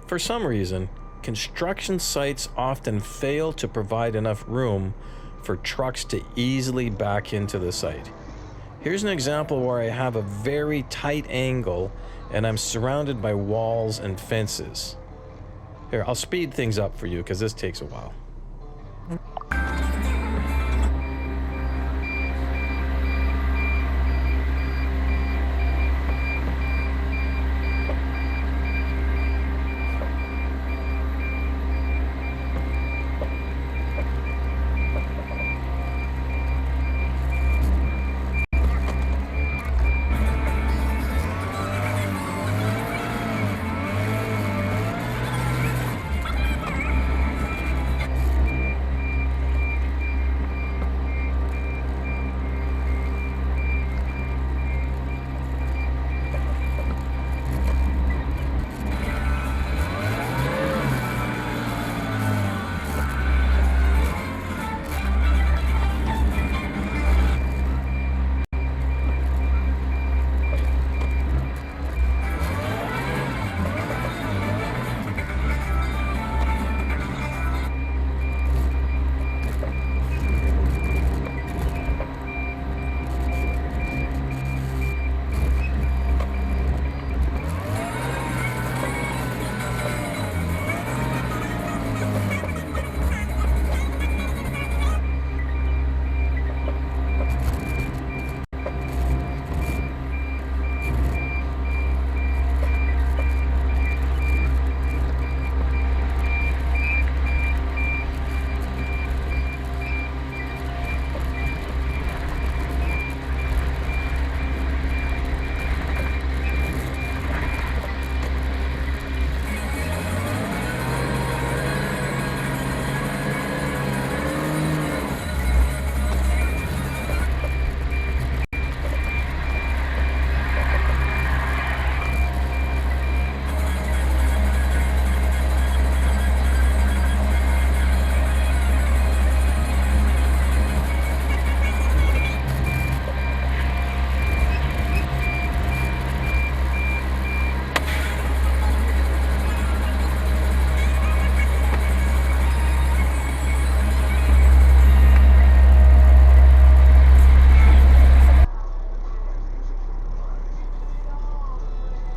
For some reason, construction sites often fail to provide enough room for trucks to easily back into the site. Here's an example where I have a very tight angle and I'm surrounded by walls and fences. Here, I'll speed things up for you because this takes a while.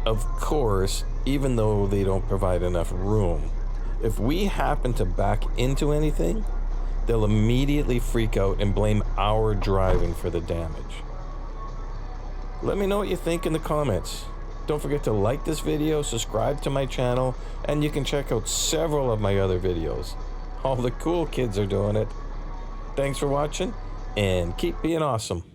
Of course, even though they don't provide enough room, if we happen to back into anything, they'll immediately freak out and blame our driving for the damage. Let me know what you think in the comments. Don't forget to like this video, subscribe to my channel, and you can check out several of my other videos. All the cool kids are doing it. Thanks for watching, and keep being awesome.